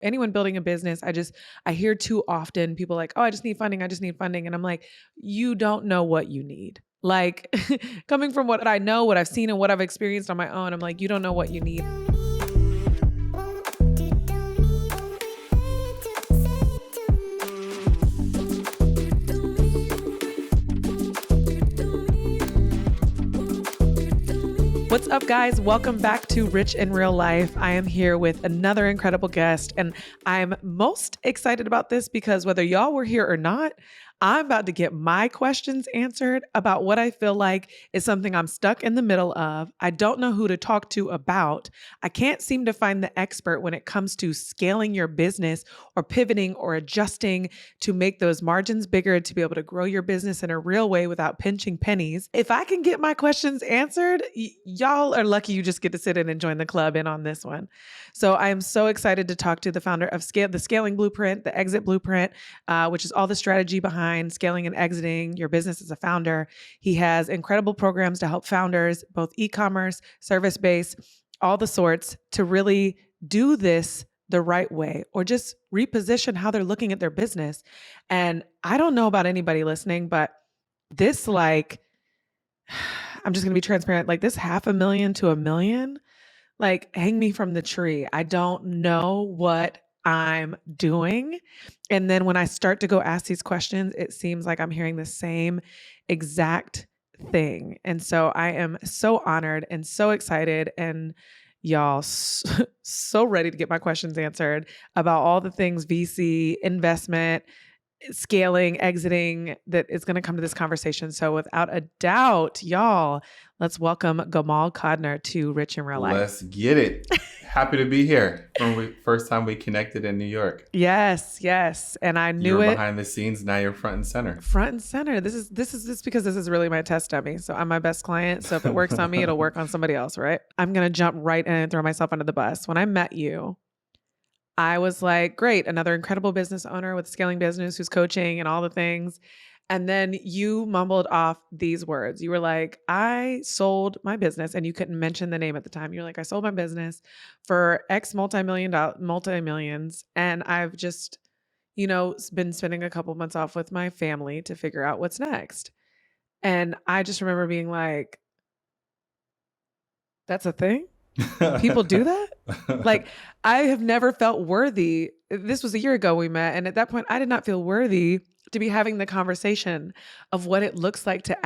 anyone building a business, I hear too often people like, oh, I just need funding. I just need funding. And I'm like, you don't know what you need. Like coming from what I know, what I've seen and what I've experienced on my own, I'm like, you don't know what you need. What's up, guys? Welcome back to Rich in Real Life. I am here with another incredible guest, and I'm most excited about this because whether y'all were here or not, I'm about to get my questions answered about what I feel like is something I'm stuck in the middle of. I don't know who to talk to about. I can't seem to find the expert when it comes to scaling your business or pivoting or adjusting to make those margins bigger to be able to grow your business in a real way without pinching pennies. If I can get my questions answered, y'all are lucky you just get to sit in and join the club in on this one. So I am so excited to talk to the founder of the Scaling Blueprint, the Exit Blueprint, which is all the strategy behind scaling and exiting your business as a founder. He has incredible programs to help founders, both e-commerce, service-based, all the sorts, to really do this the right way or just reposition how they're looking at their business. And I don't know about anybody listening, but this I'm just going to be transparent, like this $500,000 to $1 million, like hang me from the tree. I don't know what I'm doing. And then when I start to go ask these questions, it seems like I'm hearing the same exact thing. And so I am so honored and so excited and y'all so ready to get my questions answered about all the things VC, investment, scaling, exiting that is going to come to this conversation. So without a doubt, y'all, let's welcome Gamal Codnor to Rich in Real Life. Let's get it. Happy to be here from the first time we connected in New York. Yes. And I knew you were it. Behind the scenes, now you're front and center. Front and center. This is because this is really my test dummy. So I'm my best client. So if it works on me, it'll work on somebody else, right? I'm going to jump right in and throw myself under the bus. When I met you, I was like, great, another incredible business owner with a scaling business who's coaching and all the things. And then you mumbled off these words. You were like, I sold my business, and you couldn't mention the name at the time. You're like, I sold my business for X multi-millions. And I've just, been spending a couple months off with my family to figure out what's next. And I just remember being like, that's a thing? People do that? Like, I have never felt worthy. This was a year ago we met. And at that point, I did not feel worthy to be having the conversation of what it looks like to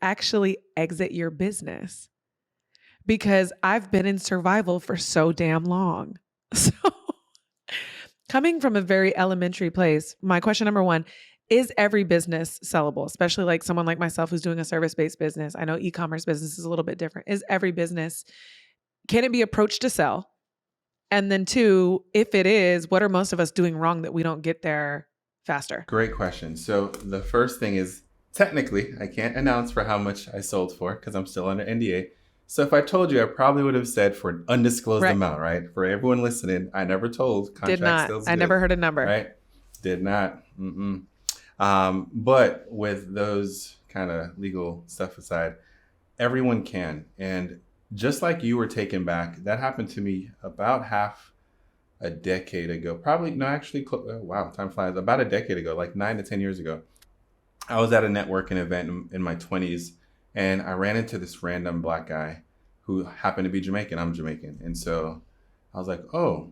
actually exit your business. Because I've been in survival for so damn long. So coming from a very elementary place, my question number one, is every business sellable? Especially like someone like myself who's doing a service-based business. I know e-commerce business is a little bit different. Is every business, can it be approached to sell? And then two, if it is, what are most of us doing wrong that we don't get there faster? Great question. So the first thing is, technically, I can't announce for how much I sold for because I'm still under NDA. So if I told you, I probably would have said for an undisclosed amount, right? For everyone listening, I never told. Did not. I never heard a number. Right? Did not. But with those kind of legal stuff aside, everyone can. And just like you were taken back, that happened to me about half a decade ago. Wow, time flies. About a decade ago, like 9 to 10 years ago. I was at a networking event in my 20s, and I ran into this random black guy who happened to be Jamaican. I'm Jamaican. And so I was like, oh,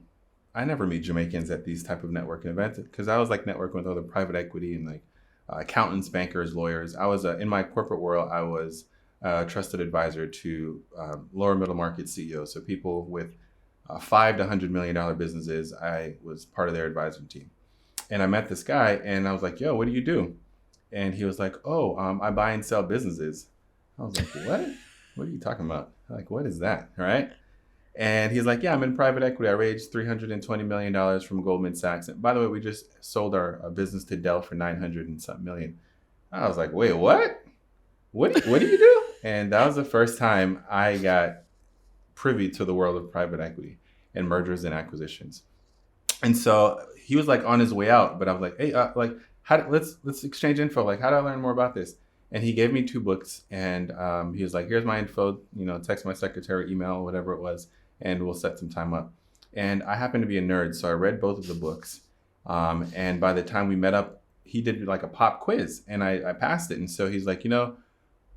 I never meet Jamaicans at these type of networking events, because I was like networking with other private equity and like accountants, bankers, lawyers. I was in my corporate world, I was a trusted advisor to lower middle market CEOs. So people with $5 to $100 million businesses, I was part of their advisory team. And I met this guy and I was like, yo, what do you do? And he was like, oh, I buy and sell businesses. I was like, what? What are you talking about? Like, what is that? All right. And he's like, yeah, I'm in private equity. I raised $320 million from Goldman Sachs. And by the way, we just sold our business to Dell for 900 and something million. I was like, wait, what? What do you do? And that was the first time I got privy to the world of private equity and mergers and acquisitions. And so he was like on his way out, but I was like, hey, let's exchange info. Like, how do I learn more about this? And he gave me 2 books, and he was like, here's my info, text my secretary, email, whatever it was, and we'll set some time up. And I happen to be a nerd, so I read both of the books. And by the time we met up, he did like a pop quiz, and I passed it. And so he's like,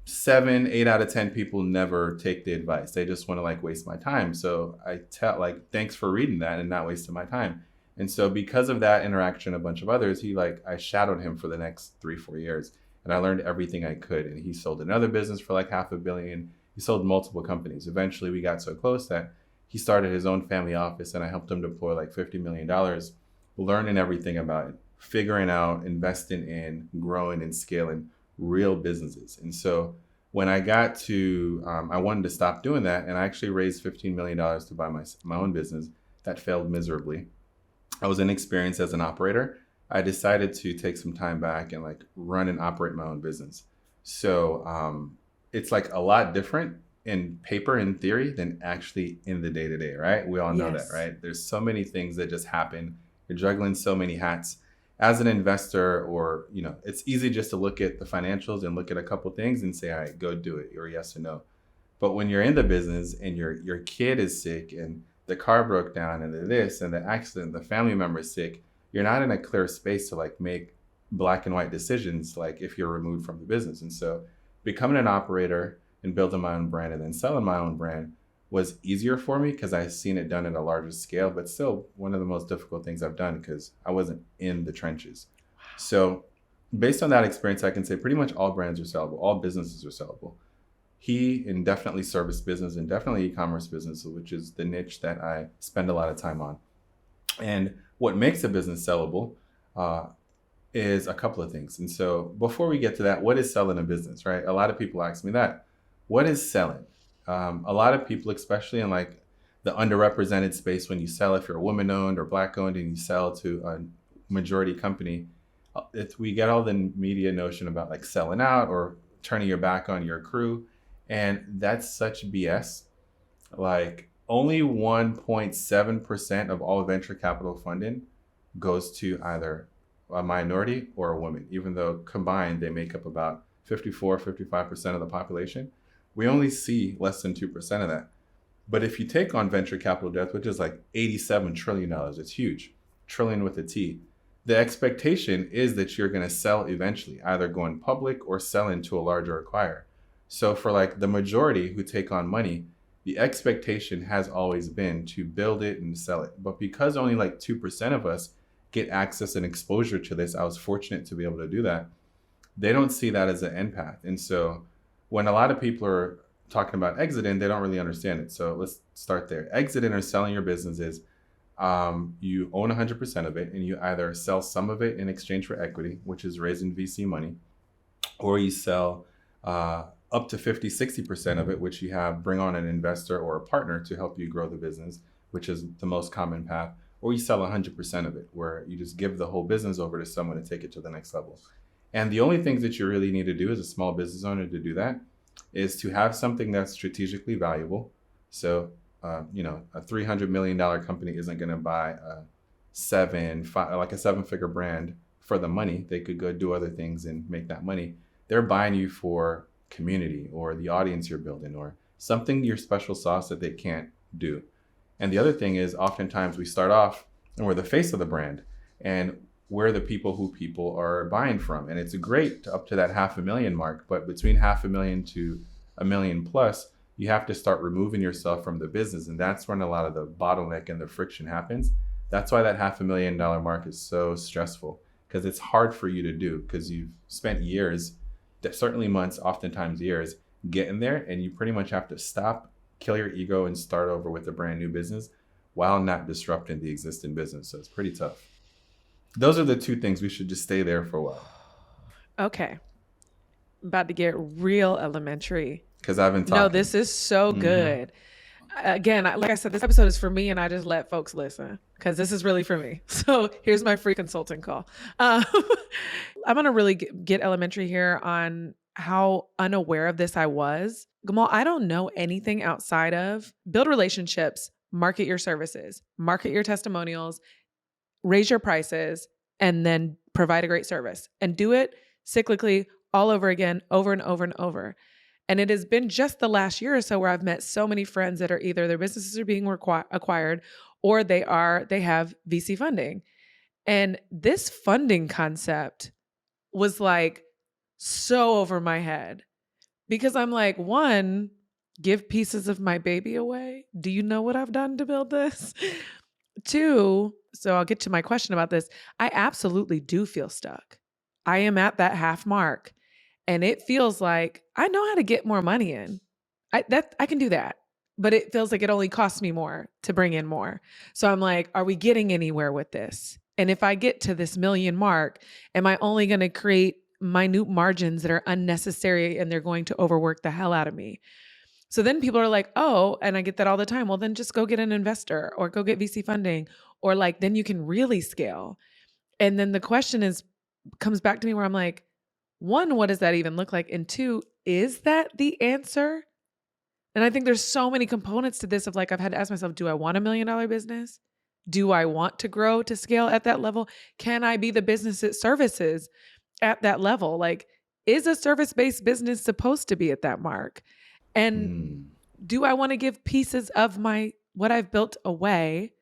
7, 8 out of 10 people never take the advice. They just want to like waste my time. So I tell like, thanks for reading that and not wasting my time. And so because of that interaction, a bunch of others, I shadowed him for the next 3, 4 years, and I learned everything I could. And he sold another business for like $500 million. He sold multiple companies. Eventually we got so close that he started his own family office, and I helped him deploy like $50 million, learning everything about it, figuring out, investing in, growing and scaling real businesses. And so when I got to, I wanted to stop doing that, and I actually raised $15 million to buy my own business that failed miserably. I was inexperienced as an operator. I decided to take some time back and like run and operate my own business. So it's like a lot different in paper and theory than actually in the day to day, right? We all know that, Yes. right? There's so many things that just happen. You're juggling so many hats. As an investor, or it's easy just to look at the financials and look at a couple things and say, all right, go do it, or yes or no. But when you're in the business and your kid is sick and the car broke down and the this and the accident, the family member is sick, you're not in a clear space to like make black and white decisions like if you're removed from the business. And so becoming an operator and building my own brand and then selling my own brand was easier for me because I've seen it done at a larger scale, but still one of the most difficult things I've done because I wasn't in the trenches. So based on that experience, I can say pretty much all brands are sellable, all businesses are sellable. He and definitely service business and definitely e-commerce business, which is the niche that I spend a lot of time on. And what makes a business sellable is a couple of things. And so before we get to that, what is selling a business, right? A lot of people ask me that. What is selling? A lot of people, especially in like the underrepresented space, when you sell, if you're woman owned or black owned and you sell to a majority company, we get all the media notion about like selling out or turning your back on your crew. And that's such BS. Like only 1.7% of all venture capital funding goes to either a minority or a woman, even though combined they make up about 54, 55% of the population. We only see less than 2% of that. But if you take on venture capital debt, which is like $87 trillion, it's huge, trillion with a T, the expectation is that you're going to sell eventually, either going public or sell into a larger acquirer. So for like the majority who take on money, the expectation has always been to build it and sell it. But because only like 2% of us get access and exposure to this, I was fortunate to be able to do that. They don't see that as an end path. And so when a lot of people are talking about exiting, they don't really understand it. So let's start there. Exiting or selling your business is you own 100% of it, and you either sell some of it in exchange for equity, which is raising VC money, or you sell up to 50, 60% of it, which you bring on an investor or a partner to help you grow the business, which is the most common path, or you sell 100% of it, where you just give the whole business over to someone to take it to the next level. And the only things that you really need to do as a small business owner to do that is to have something that's strategically valuable. So, a $300 million company isn't going to buy a 7-figure brand for the money. They could go do other things and make that money. They're buying you for community or the audience you're building or something, your special sauce that they can't do. And the other thing is oftentimes we start off and we're the face of the brand, and we're the people who people are buying from. And it's great up to that 500,000 mark, but between 500,000 to $1 million plus, you have to start removing yourself from the business. And that's when a lot of the bottleneck and the friction happens. That's why that $500,000 mark is so stressful, because it's hard for you to do, because you've spent years, certainly months, oftentimes years, getting there. And you pretty much have to stop, kill your ego, and start over with a brand new business while not disrupting the existing business. So it's pretty tough. Those are the two things. We should just stay there for a while. Okay. About to get real elementary. Because I've been talking. No, this is so good. Again, like I said, this episode is for me, and I just let folks listen because this is really for me. So here's my free consulting call. I'm going to really get elementary here on how unaware of this I was. Gamal, I don't know anything outside of build relationships, market your services, market your testimonials, raise your prices, and then provide a great service, and do it cyclically all over again, over and over and over. And it has been just the last year or so where I've met so many friends that are either their businesses are being acquired or they have VC funding. And this funding concept was like so over my head because I'm like, one, give pieces of my baby away. Do you know what I've done to build this? Two, so I'll get to my question about this. I absolutely do feel stuck. I am at that half mark and it feels like I know how to get more money in. I can do that. But it feels like it only costs me more to bring in more. So I'm like, are we getting anywhere with this? And if I get to this million mark, am I only going to create minute margins that are unnecessary and they're going to overwork the hell out of me? So then people are like, oh, and I get that all the time. Well, then just go get an investor or go get VC funding, or like, then you can really scale. And then the question comes back to me where I'm like, one, what does that even look like? And two, is that the answer? And I think there's so many components to this of like, I've had to ask myself, do I want $1 million business? Do I want to grow to scale at that level? Can I be the business that services at that level? Like, is a service-based business supposed to be at that mark? And do I want to give pieces of what I've built away?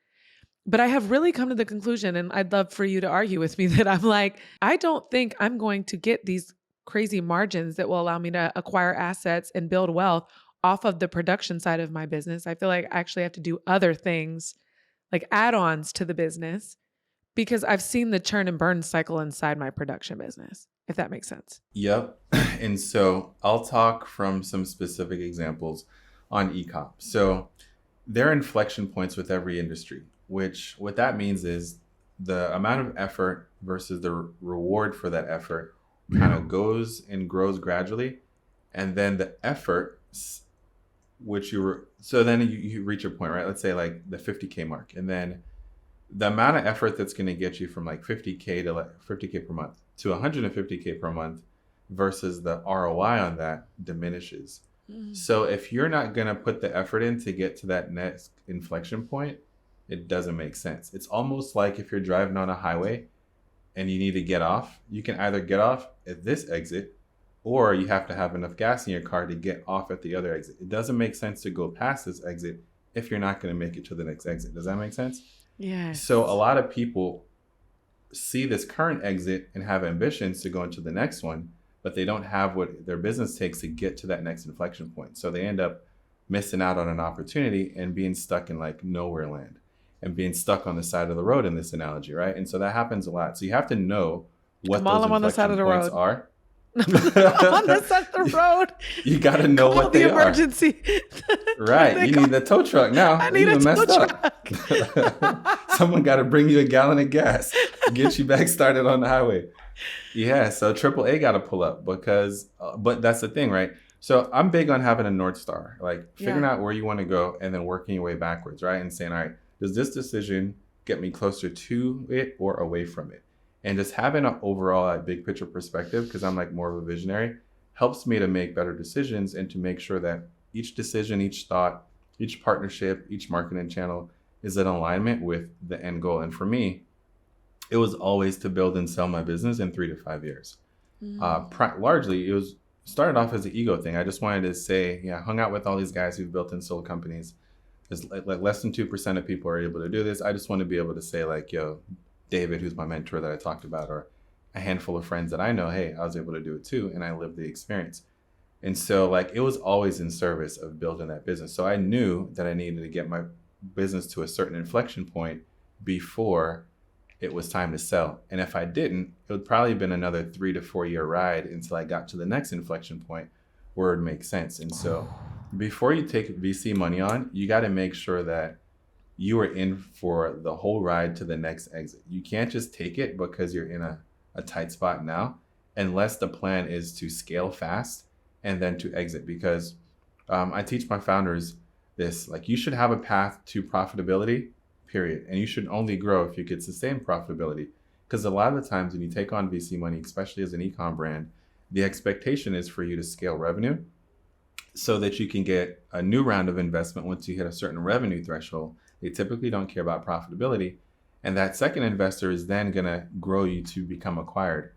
But I have really come to the conclusion, and I'd love for you to argue with me, that I'm like, I don't think I'm going to get these crazy margins that will allow me to acquire assets and build wealth off of the production side of my business. I feel like I actually have to do other things, like add-ons to the business, because I've seen the churn and burn cycle inside my production business, if that makes sense. Yep. And so I'll talk from some specific examples on e-com. So there are inflection points with every industry, which what that means is the amount of effort versus the reward for that effort kind of goes and grows gradually. And then the effort, so then you reach a point, right? Let's say like the 50K mark. And then the amount of effort that's going to get you from like 50K to like 50K per month to 150K per month versus the ROI on that diminishes. So if you're not going to put the effort in to get to that next inflection point, it doesn't make sense. It's almost like if you're driving on a highway and you need to get off, you can either get off at this exit or you have to have enough gas in your car to get off at the other exit. It doesn't make sense to go past this exit if you're not going to make it to the next exit. Does that make sense? Yeah. So a lot of people see this current exit and have ambitions to go into the next one, but they don't have what their business takes to get to that next inflection point. So they end up missing out on an opportunity and being stuck in like nowhere land and being stuck on the side of the road in this analogy, right? And so that happens a lot. So you have to know what those inflection points are. On the side of the road. You got to know what they emergency. are. Right. You need the tow truck now. I need a tow truck. Someone got to bring you a gallon of gas, get you back started on the highway. Yeah. So AAA got to pull up because, but that's the thing, right? So I'm big on having a North Star, like figuring out where you want to go and then working your way backwards, right? And saying, all right, does this decision get me closer to it or away from it? And just having an overall big picture perspective, because I'm like more of a visionary, helps me to make better decisions and to make sure that each decision, each thought, each partnership, each marketing channel is in alignment with the end goal. And for me, it was always to build and sell my business in 3 to 5 years. Largely, it was started off as an ego thing. I just wanted to say, yeah, I hung out with all these guys who've built and sold companies. There's like less than 2% of people are able to do this. I just want to be able to say like, yo, David, who's my mentor that I talked about, or a handful of friends that I know, hey, I was able to do it too. And I lived the experience. And so like, it was always in service of building that business. So I knew that I needed to get my business to a certain inflection point before it was time to sell. And if I didn't, it would probably have been another 3 to 4 year ride until I got to the next inflection point where it makes sense. And so before you take VC money on, you got to make sure that you are in for the whole ride to the next exit. You can't just take it because you're in a tight spot now, unless the plan is to scale fast and then to exit. Because I teach my founders this, like you should have a path to profitability, period. And you should only grow if you could sustain profitability. Because a lot of the times when you take on VC money, especially as an e-com brand, the expectation is for you to scale revenue so that you can get a new round of investment once you hit a certain revenue threshold. They typically don't care about profitability. And that second investor is then going to grow you to become acquired.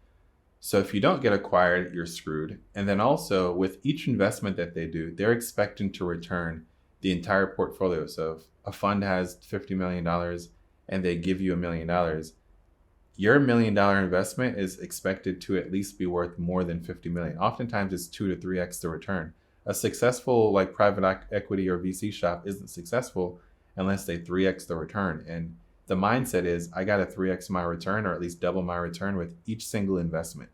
So if you don't get acquired, you're screwed. And then also with each investment that they do, they're expecting to return the entire portfolio. So if a fund has $50 million and they give you $1 million, your $1 million investment is expected to at least be worth more than 50 million. Oftentimes it's 2 to 3x the return. A successful like private equity or VC shop isn't successful unless they 3x the return. And the mindset is I got to 3x my return or at least double my return with each single investment.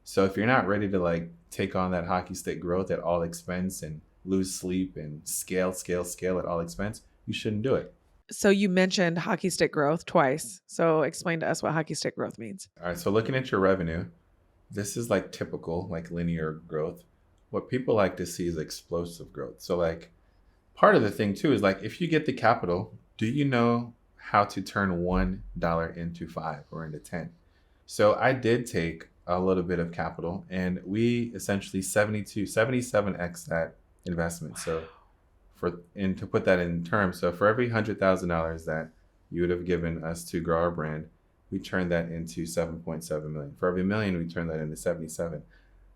So if you're not ready to like take on that hockey stick growth at all expense and lose sleep and scale at all expense, you shouldn't do it. So you mentioned hockey stick growth twice. So explain to us what hockey stick growth means. All right, so looking at your revenue, this is like typical, like linear growth. What people like to see is explosive growth. So, like, part of the thing too is like, if you get the capital, do you know how to turn $1 into 5 or into 10? So, I did take a little bit of capital and we essentially 77x that investment. So, and to put that in terms, so for every $100,000 that you would have given us to grow our brand, we turned that into 7.7 million. For every million, we turned that into 77.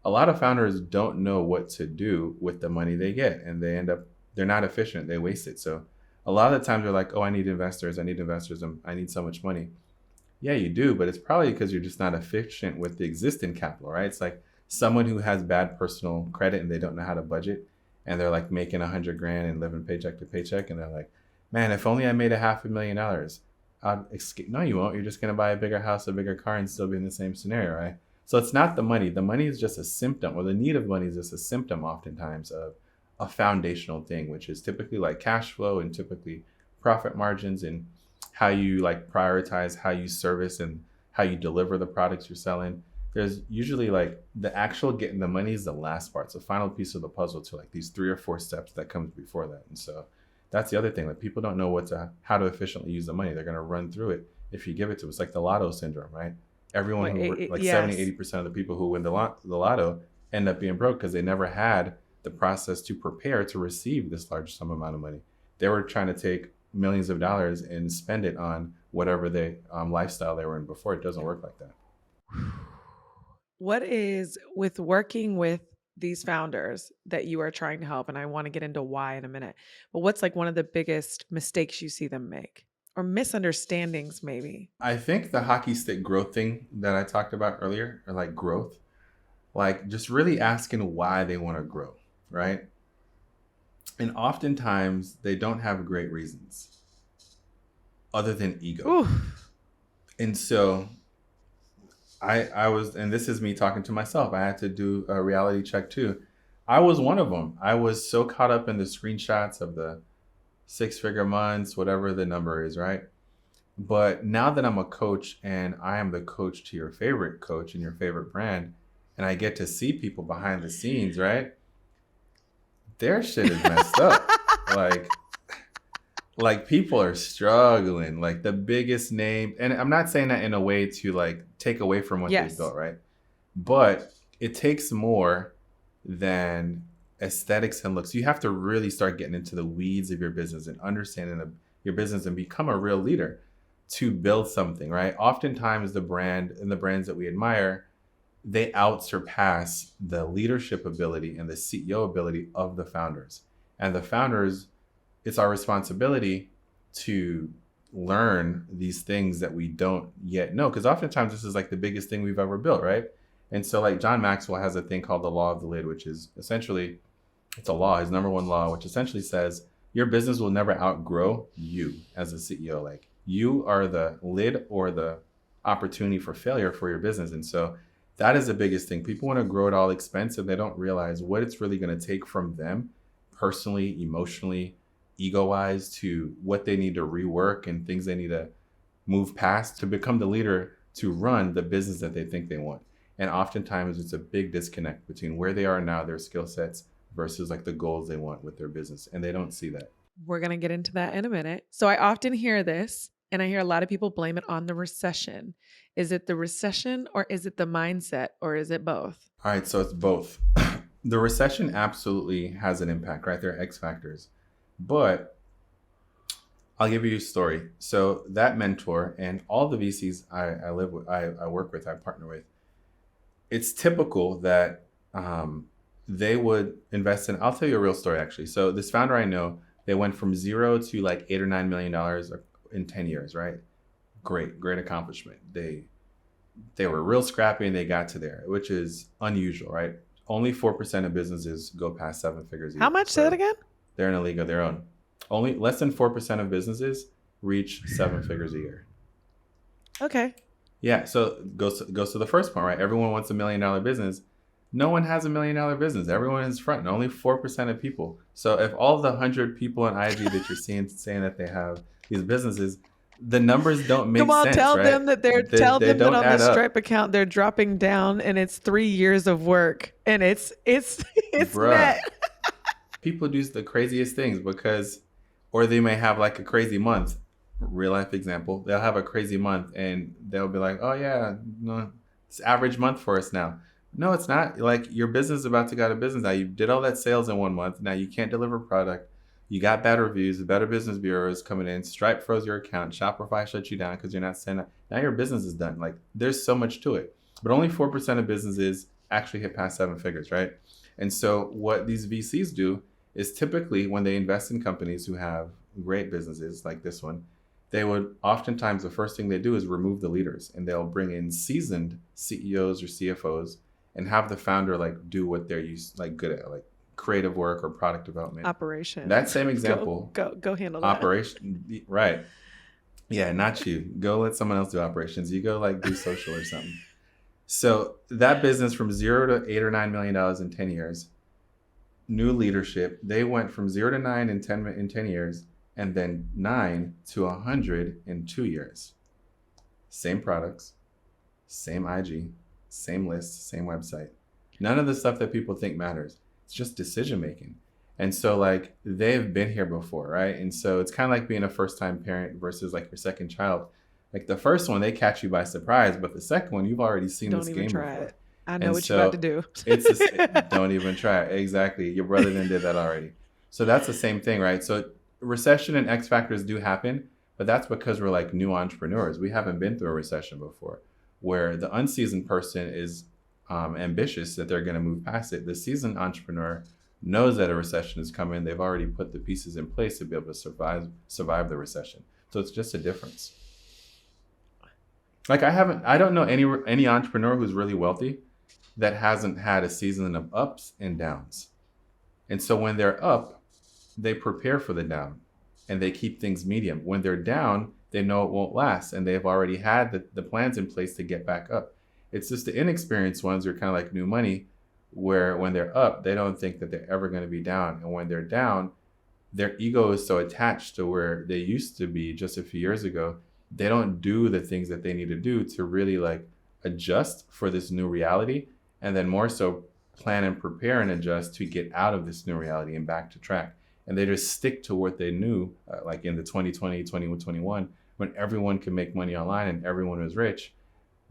A lot of founders don't know what to do with the money they get, and they're not efficient. They waste it. So a lot of the times they're like, oh, I need investors. I need so much money. Yeah, you do, but it's probably because you're just not efficient with the existing capital, right? It's like someone who has bad personal credit and they don't know how to budget, and they're like making 100 grand and living paycheck to paycheck, and they're like, man, if only I made $500,000. I'd escape. No, you won't. You're just gonna buy a bigger house, a bigger car, and still be in the same scenario, right? So it's not the money. The money is just a symptom, or the need of money is just a symptom, oftentimes, of a foundational thing, which is typically like cash flow and typically profit margins and how you like prioritize how you service and how you deliver the products you're selling. There's usually like the actual getting the money is the last part. It's the final piece of the puzzle to like these 3 or 4 steps that comes before that. And so that's the other thing. Like people don't know how to efficiently use the money. They're going to run through it if you give it to them. It's like the lotto syndrome, right? Everyone like Yes. 70-80% of the people who win the lotto end up being broke because they never had the process to prepare to receive this large sum amount of money. They were trying to take millions of dollars and spend it on whatever they lifestyle they were in before. It doesn't work like that. What is with working with these founders that you are trying to help? And I want to get into why in a minute. But what's like one of the biggest mistakes you see them make or misunderstandings, maybe? I think the hockey stick growth thing that I talked about earlier, or like growth, like just really asking why they want to grow, right? And oftentimes they don't have great reasons other than ego. Ooh. And so I was, and this is me talking to myself. I had to do a reality check too. I was one of them. I was so caught up in the screenshots of the 6-figure months, whatever the number is, right? But now that I'm a coach and I am the coach to your favorite coach and your favorite brand, and I get to see people behind the scenes, right? Their shit is messed up. Like people are struggling, like the biggest name. And I'm not saying that in a way to like take away from what Yes. they've built, right? But it takes more than aesthetics and looks. You have to really start getting into the weeds of your business and understanding your business and become a real leader to build something, right? Oftentimes the brand and the brands that we admire, they outsurpass the leadership ability and the CEO ability of the founders. And the founders, it's our responsibility to learn these things that we don't yet know. Because oftentimes this is like the biggest thing we've ever built, right? And so like John Maxwell has a thing called the law of the lid, which is essentially, it's a law, his number one law, which essentially says your business will never outgrow you as a CEO. Like you are the lid or the opportunity for failure for your business. And so that is the biggest thing. People want to grow at all expense and they don't realize what it's really going to take from them personally, emotionally, ego-wise, to what they need to rework and things they need to move past to become the leader to run the business that they think they want. And oftentimes it's a big disconnect between where they are now, their skill sets, versus like the goals they want with their business. And they don't see that. We're going to get into that in a minute. So I often hear this, and I hear a lot of people blame it on the recession. Is it the recession or is it the mindset or is it both? All right, so it's both. The recession absolutely has an impact, right? There are X factors. But I'll give you a story. So that mentor and all the VCs I work with, I partner with, it's typical that they would invest in. I'll tell you a real story actually. So this founder I know, they went from zero to like $8 or $9 million in 10 years, right? Great accomplishment. They were real scrappy and they got to there, which is unusual, right? Only 4% of businesses go past 7 figures a year. How much? Say that again? They're in a league of their own. Only less than 4% of businesses reach 7 figures a year. Okay. Yeah, so goes to the first point, right? Everyone wants $1 million business. No one has $1 million business. Everyone is front, and only 4% of people. So if all the 100 people on IG that you're seeing saying that they have these businesses, the numbers don't make sense, tell right? them that tell they them that don't on add the up. Stripe account they're dropping down, and it's 3 years of work, and it's Bruh. net. People do the craziest things or they may have like a crazy month. Real life example, they'll have a crazy month and they'll be like, oh yeah, no, it's average month for us now. No, it's not. Like your business is about to go out of business now. You did all that sales in 1 month. Now you can't deliver product. You got bad reviews. The Better Business Bureau is coming in. Stripe froze your account. Shopify shut you down because you're not sending. Now your business is done. Like there's so much to it. But only 4% of businesses actually hit past 7 figures, right? And so what these VCs do is typically when they invest in companies who have great businesses like this one, they would oftentimes the first thing they do is remove the leaders and they'll bring in seasoned CEOs or CFOs and have the founder like do what they're good at, like creative work or product development. Operation. That same example. Go handle that. Operation. Right. Yeah, not you. Go let someone else do operations. You go like do social or something. So that business from 0 to $8 or $9 million in 10 years, new leadership, they went from 0 to 9 in 10 years. And then 9 to 100 in 2 years. Same products, same IG, same list, same website. None of the stuff that people think matters. It's just decision making. And so like they've been here before, right? And so it's kind of like being a first time parent versus like your second child. Like the first one, they catch you by surprise, but the second one, you've already seen this game before. It. I know what you're about to do. Don't even try it. Exactly. Your brother then did that already. So that's the same thing, right? So recession and X factors do happen, but that's because we're like new entrepreneurs. We haven't been through a recession before, where the unseasoned person is ambitious that they're going to move past it. The seasoned entrepreneur knows that a recession is coming. They've already put the pieces in place to be able to survive the recession. So it's just a difference. Like I don't know any entrepreneur who's really wealthy that hasn't had a season of ups and downs. And so when they're up, they prepare for the down and they keep things medium. When they're down, they know it won't last and they've already had the plans in place to get back up. It's just the inexperienced ones who are kind of like new money, where when they're up, they don't think that they're ever going to be down. And when they're down, their ego is so attached to where they used to be just a few years ago. They don't do the things that they need to do to really like adjust for this new reality. And then more so plan and prepare and adjust to get out of this new reality and back to track. And they just stick to what they knew, like in the 2020, 2021, when everyone could make money online and everyone was rich.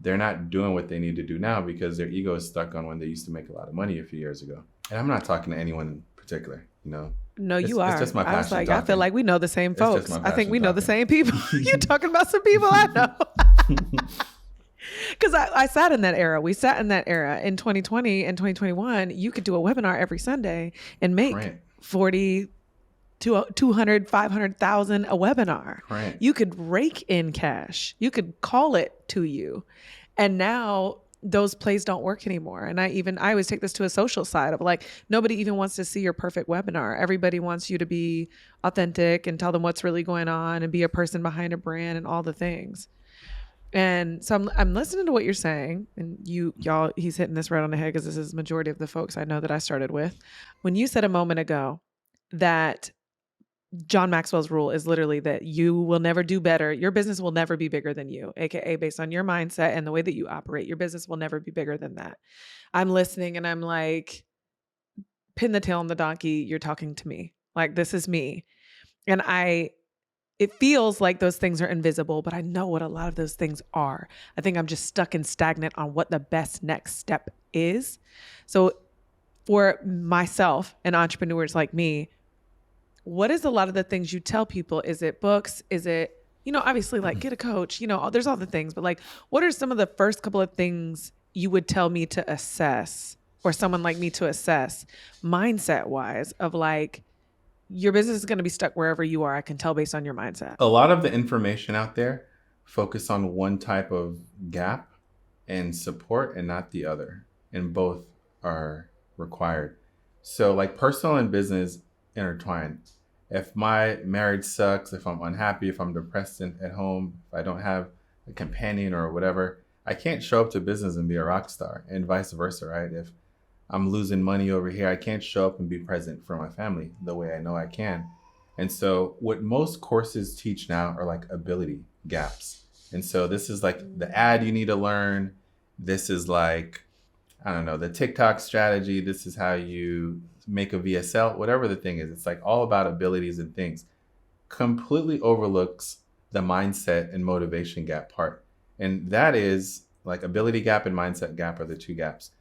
They're not doing what they need to do now because their ego is stuck on when they used to make a lot of money a few years ago. And I'm not talking to anyone in particular, you know. No, you are. It's just my passion. I was like, talking. I feel like we know the same folks. I think we know the talking. same people. You talking about some people I know. Because I sat in that era. We sat in that era in 2020 and 2021. You could do a webinar every Sunday and make Right. 40 to 200, 500,000 a webinar. Right. You could rake in cash. You could call it to you. And now those plays don't work anymore. And I always take this to a social side of like, nobody even wants to see your perfect webinar. Everybody wants you to be authentic and tell them what's really going on and be a person behind a brand and all the things. And so I'm listening to what you're saying, and y'all, he's hitting this right on the head because this is the majority of the folks I know that I started with. When you said a moment ago that John Maxwell's rule is literally that you will never do better. Your business will never be bigger than you, AKA based on your mindset and the way that you operate, your business will never be bigger than that. I'm listening and I'm like, pin the tail on the donkey. You're talking to me. Like, this is me. And it feels like those things are invisible, but I know what a lot of those things are. I think I'm just stuck and stagnant on what the best next step is. So for myself and entrepreneurs like me, what is a lot of the things you tell people? Is it books? Is it, obviously like get a coach, there's all the things, but like, what are some of the first couple of things you would tell me to assess, or someone like me to assess mindset wise, of like, your business is going to be stuck wherever you are. I can tell based on your mindset. A lot of the information out there focus on one type of gap and support and not the other. And both are required. So like personal and business intertwine. If my marriage sucks, if I'm unhappy, if I'm depressed at home, if I don't have a companion or whatever, I can't show up to business and be a rock star, and vice versa, right? If I'm losing money over here, I can't show up and be present for my family the way I know I can. And so what most courses teach now are like ability gaps. And so this is like the ad you need to learn. This is like, I don't know, the TikTok strategy. This is how you make a VSL, whatever the thing is. It's like all about abilities and things. Completely overlooks the mindset and motivation gap part. And that is like ability gap and mindset gap are the two gaps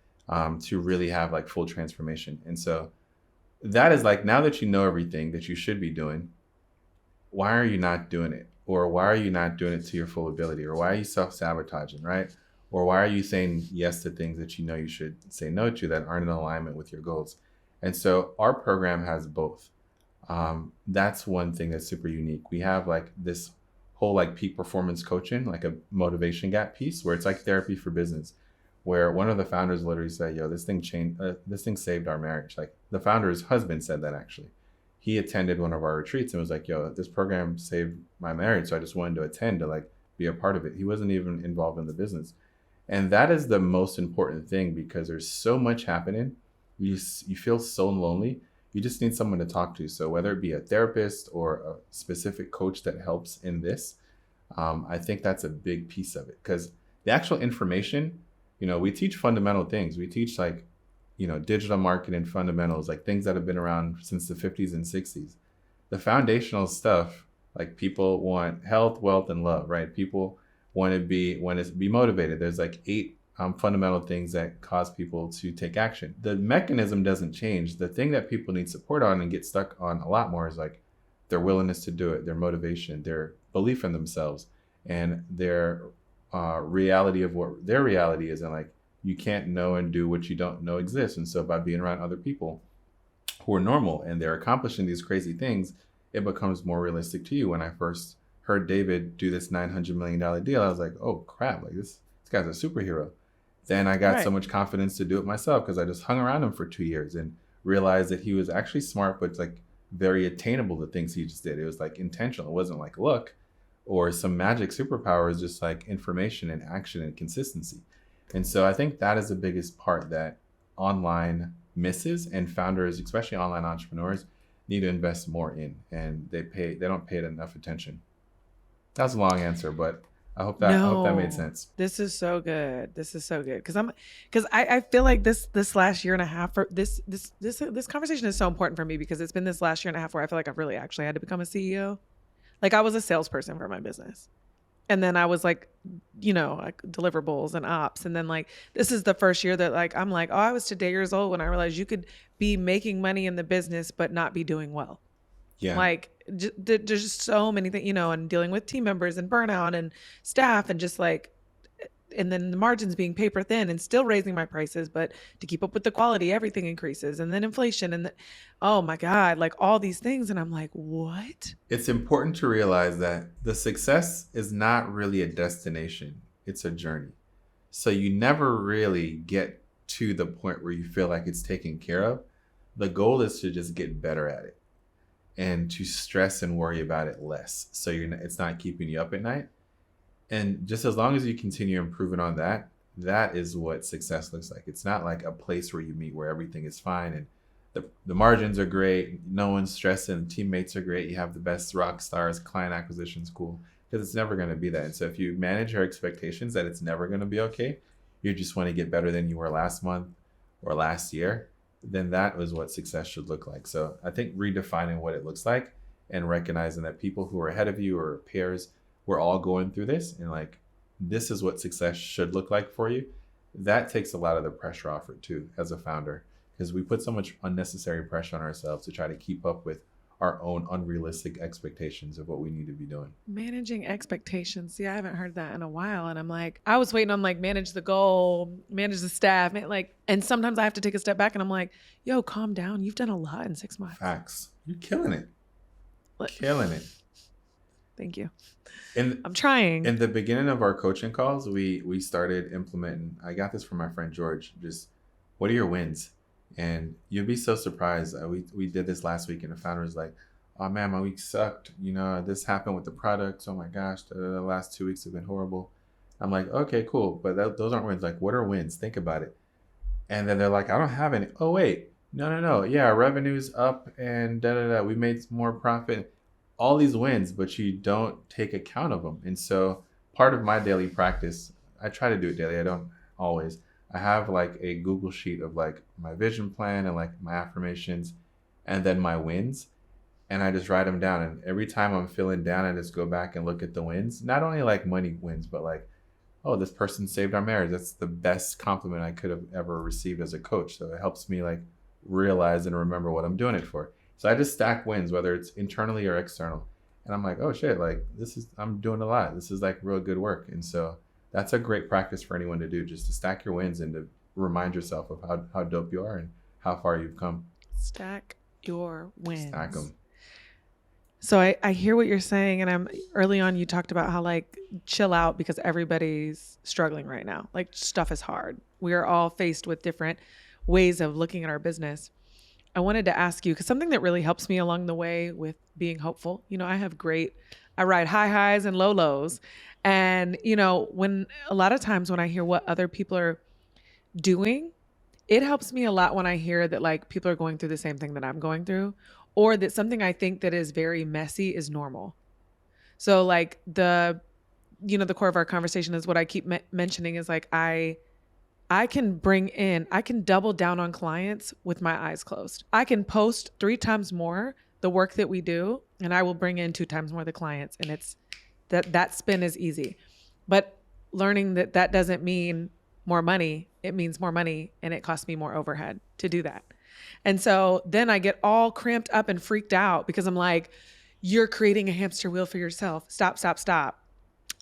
to really have like full transformation. And so that is like, now that you know everything that you should be doing, why are you not doing it? Or why are you not doing it to your full ability? Or why are you self-sabotaging, right? Or why are you saying yes to things that you know you should say no to that aren't in alignment with your goals? And so our program has both. That's one thing that's super unique. We have like this whole like peak performance coaching, like a motivation gap piece where it's like therapy for business, where one of the founders literally said, yo, this thing changed, this thing saved our marriage. Like the founder's husband said that actually. He attended one of our retreats and was like, yo, this program saved my marriage. So I just wanted to attend to like be a part of it. He wasn't even involved in the business. And that is the most important thing because there's so much happening. You feel so lonely. You just need someone to talk to. So whether it be a therapist or a specific coach that helps in this, I think that's a big piece of it. Because the actual information, we teach fundamental things. We teach like, digital marketing fundamentals, like things that have been around since the 50s and 60s. The foundational stuff, like people want health, wealth, and love, right? People want to be motivated. There's like 8 fundamental things that cause people to take action. The mechanism doesn't change. The thing that people need support on and get stuck on a lot more is like their willingness to do it, their motivation, their belief in themselves, and their reality of what their reality is. And like, you can't know and do what you don't know exists. And so by being around other people who are normal and they're accomplishing these crazy things, it becomes more realistic to you. When I first heard David do this $900 million deal, I was like, oh crap, like this guy's a superhero. Then I got so much confidence to do it myself because I just hung around him for 2 years and realized that he was actually smart, but like very attainable, the things he just did. It was like intentional. It wasn't like luck or some magic superpower. It was just like information and action and consistency. And so I think that is the biggest part that online misses, and founders, especially online entrepreneurs, need to invest more in, and they don't pay it enough attention. That's a long answer, but I hope that made sense. This is so good. This is so good. Cause I feel like this last year and a half for this conversation is so important for me because it's been this last year and a half where I feel like I've really actually had to become a CEO. Like I was a salesperson for my business. And then I was like, like deliverables and ops. And then like, this is the first year that like, I'm like, oh, I was today years old when I realized you could be making money in the business, but not be doing well. Yeah. Like there's just so many things, and dealing with team members and burnout and staff and just like, and then the margins being paper thin and still raising my prices, but to keep up with the quality, everything increases. And then inflation and oh my God, like all these things. And I'm like, what? It's important to realize that the success is not really a destination. It's a journey. So you never really get to the point where you feel like it's taken care of. The goal is to just get better at it and to stress and worry about it less. So it's not keeping you up at night. And just as long as you continue improving on that, that is what success looks like. It's not like a place where you meet where everything is fine and the margins are great, no one's stressing, teammates are great, you have the best rock stars, client acquisition's cool, because it's never going to be that. And so if you manage your expectations that it's never going to be okay, you just want to get better than you were last month or last year, then that was what success should look like. So I think redefining what it looks like and recognizing that people who are ahead of you or peers, we're all going through this, and like, this is what success should look like for you. That takes a lot of the pressure off it too, as a founder, because we put so much unnecessary pressure on ourselves to try to keep up with our own unrealistic expectations of what we need to be doing. Managing expectations. See, I haven't heard that in a while. And I'm like, I was waiting on like manage the goal, manage the staff, and sometimes I have to take a step back and I'm like, yo, calm down. You've done a lot in 6 months. Facts. You're killing it. Killing it. Thank you. I'm trying. In the beginning of our coaching calls, we started implementing, I got this from my friend George, just what are your wins? And you'll be so surprised. We did this last week and the founder was like, oh man, my week sucked. This happened with the products. Oh my gosh, the last 2 weeks have been horrible. I'm like, okay, cool. But those aren't wins. Like, what are wins? Think about it. And then they're like, I don't have any. Oh, wait. No. Yeah, our revenue's up and da-da-da. We made more profit. All these wins, but you don't take account of them. And so part of my daily practice, I try to do it daily. I don't always. I have like a Google sheet of like my vision plan and like my affirmations and then my wins. And I just write them down. And every time I'm feeling down, I just go back and look at the wins. Not only like money wins, but like, oh, this person saved our marriage. That's the best compliment I could have ever received as a coach. So it helps me like realize and remember what I'm doing it for. So I just stack wins, whether it's internally or external. And I'm like, oh shit, like I'm doing a lot. This is like real good work. And so that's a great practice for anyone to do, just to stack your wins and to remind yourself of how dope you are and how far you've come. Stack your wins. Stack them. So I hear what you're saying. And early on, you talked about how like chill out because everybody's struggling right now. Like stuff is hard. We are all faced with different ways of looking at our business. I wanted to ask you, because something that really helps me along the way with being hopeful, I ride high highs and low lows. And, when a lot of times when I hear what other people are doing, it helps me a lot when I hear that like people are going through the same thing that I'm going through, or that something I think that is very messy is normal. So like the core of our conversation is what I keep mentioning is like, I can double down on clients with my eyes closed. I can post 3 times more the work that we do, and I will bring in 2 times more the clients. And it's that spin is easy. But learning that doesn't mean more money. It means more money, and it costs me more overhead to do that. And so then I get all cramped up and freaked out because I'm like, you're creating a hamster wheel for yourself. Stop.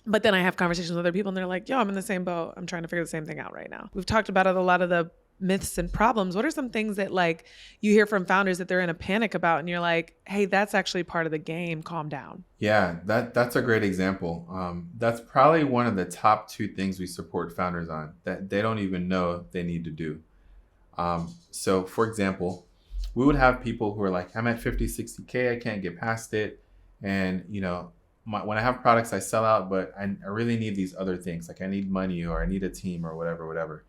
But then I have conversations with other people and they're like, yo, I'm in the same boat. I'm trying to figure the same thing out right now. We've talked about a lot of the myths and problems. What are some things that like you hear from founders that they're in a panic about and you're like, hey, that's actually part of the game. Calm down. Yeah, that's a great example. That's probably one of the top 2 things we support founders on that they don't even know they need to do. So for example, we would have people who are like, I'm at 50, 60K. I can't get past it. And, when I have products, I sell out, but I really need these other things. Like I need money or I need a team or whatever.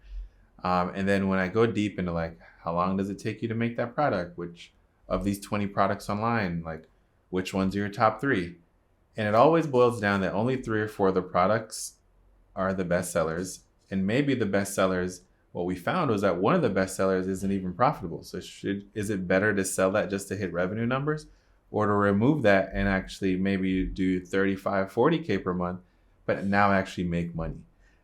And then when I go deep into like, how long does it take you to make that product? Which of these 20 products online, like which ones are your top 3? And it always boils down that only 3 or 4 of the products are the best sellers. And maybe the best sellers, what we found was that one of the best sellers isn't even profitable. So is it better to sell that just to hit revenue numbers? Or to remove that and actually maybe do 35, 40K per month, but now actually make money.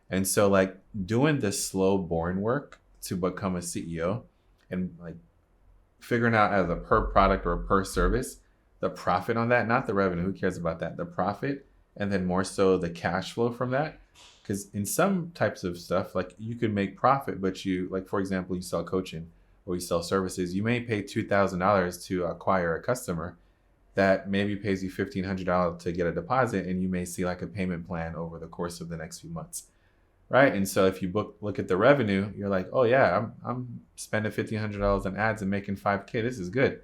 And so like doing the slow, boring work to become a CEO and like figuring out as a per product or a per service, the profit on that, not the revenue, who cares about that, the profit, and then more so the cash flow from that. Because in some types of stuff, like you could make profit, but for example, you sell coaching or you sell services, you may pay $2,000 to acquire a customer that maybe pays you $1,500 to get a deposit, and you may see like a payment plan over the course of the next few months, right? And so if you look at the revenue, you're like, oh yeah, I'm spending $1,500 on ads and making 5K. This is good,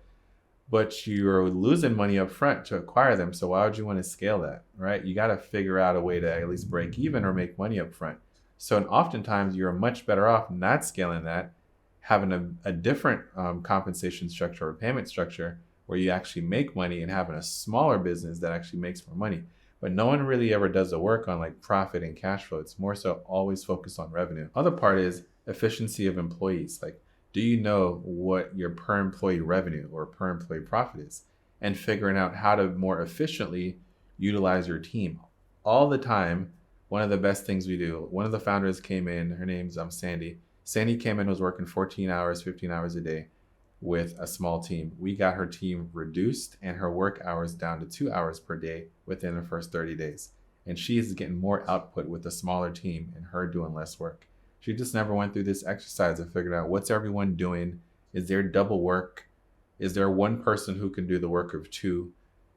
but you're losing money up front to acquire them. So why would you want to scale that, right? You got to figure out a way to at least break even or make money up front. So oftentimes you're much better off not scaling that, having a different compensation structure or payment structure where you actually make money and having a smaller business that actually makes more money. But no one really ever does the work on like profit and cash flow. It's more so always focused on revenue. Other part is efficiency of employees. Like, do you know what your per employee revenue or per employee profit is? And figuring out how to more efficiently utilize your team. All the time, one of the best things we do, one of the founders came in, her name's Sandy. Sandy came in, was working 14 hours, 15 hours a day. with a small team. We got her team reduced and her work hours down to 2 hours per day within the first 30 days. And she is getting more output with a smaller team and her doing less work. She just never went through this exercise of figuring out what's everyone doing. Is there double work? Is there one person who can do the work of two?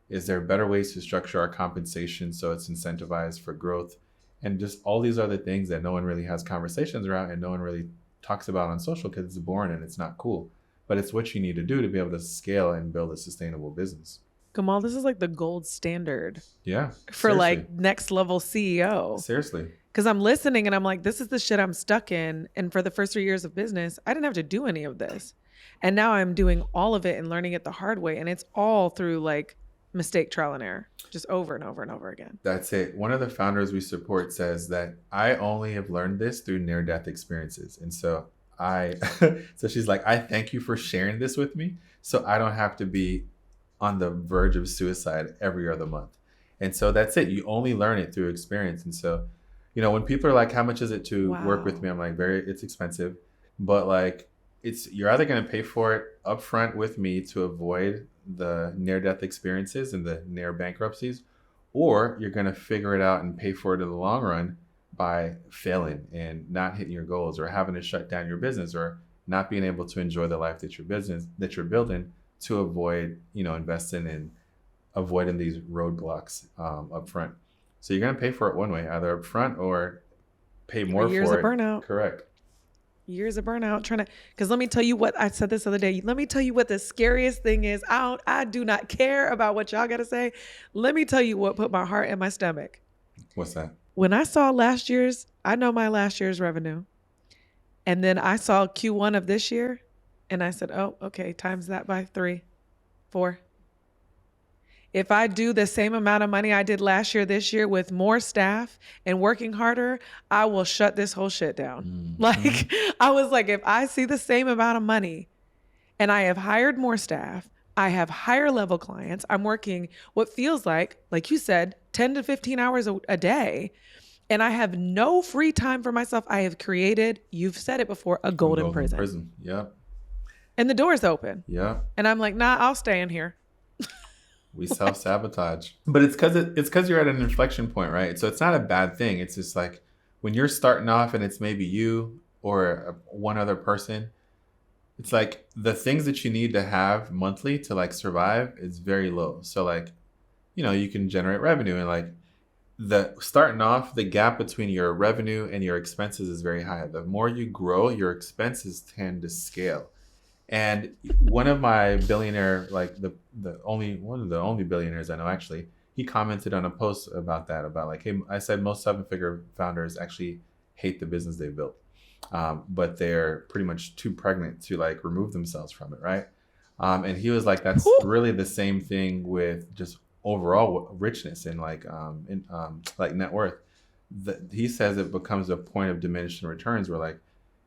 Is there better ways to structure our compensation so it's incentivized for growth? And just all these other things that no one really has conversations around and no one really talks about on social because it's boring and it's not cool. But it's what you need to do to be able to scale and build a sustainable business. Gamal, this is like the gold standard. Yeah. For seriously. Like next level CEO. Seriously. Because I'm listening and I'm like, this is the shit I'm stuck in. And for the first 3 years of business, I didn't have to do any of this. And now I'm doing all of it and learning it the hard way. And it's all through like mistake, trial and error, just over and over and over again. That's it. One of the founders we support says that I only have learned this through near-death experiences. And so so she's like, I thank you for sharing this with me so I don't have to be on the verge of suicide every other month. And so that's it. You only learn it through experience. And so, when people are like, how much is it to work with me? I'm like, it's expensive, but like, you're either going to pay for it upfront with me to avoid the near-death experiences and the near bankruptcies, or you're going to figure it out and pay for it in the long run by failing and not hitting your goals or having to shut down your business or not being able to enjoy the life that you're building to avoid, investing in avoiding these roadblocks up front. So you're going to pay for it one way, either up front or pay more for it. Years of burnout. Correct. Years of burnout because let me tell you what I said this other day. Let me tell you what the scariest thing is. I do not care about what y'all got to say. Let me tell you what put my heart in my stomach. What's that? When I saw I know my last year's revenue. And then I saw Q1 of this year and I said, oh, okay, times that by 3, 4. If I do the same amount of money I did last year, this year with more staff and working harder, I will shut this whole shit down. Mm-hmm. Like I was like, if I see the same amount of money and I have hired more staff, I have higher level clients, I'm working what feels like you said, 10 to 15 hours a day. And I have no free time for myself. I have created, you've said it before, a golden prison. Yep. And the door's open. Yeah. And I'm like, nah, I'll stay in here. We self-sabotage. But it's because you're at an inflection point, right? So it's not a bad thing. It's just like when you're starting off and it's maybe you or one other person, it's like the things that you need to have monthly to like survive is very low. So like, you can generate revenue and like starting off, the gap between your revenue and your expenses is very high. The more you grow, your expenses tend to scale. And one of my billionaire, like one of the only billionaires I know actually, he commented on a post about that, about like, hey, I said most 7-figure founders actually hate the business they built, but they're pretty much too pregnant to like remove themselves from it, right? And he was like, that's really the same thing with just overall richness and like net worth. He says it becomes a point of diminishing returns where like,